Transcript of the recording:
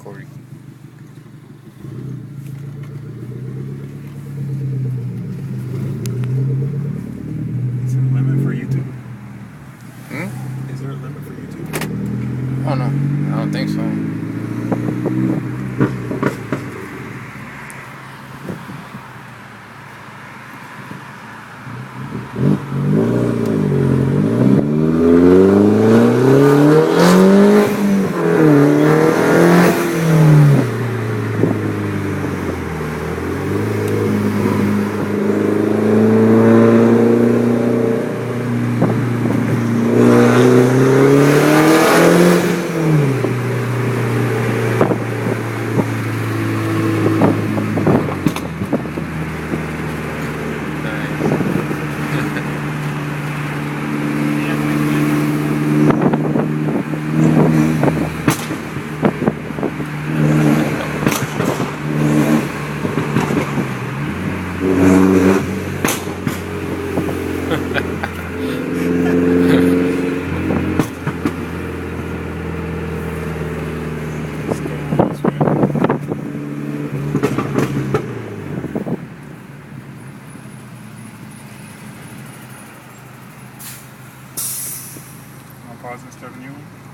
recording. Is there a limit for YouTube? Hmm? Is there a limit for YouTube? Oh no, I don't think so. Let's go this way. I'll pause and start a new one.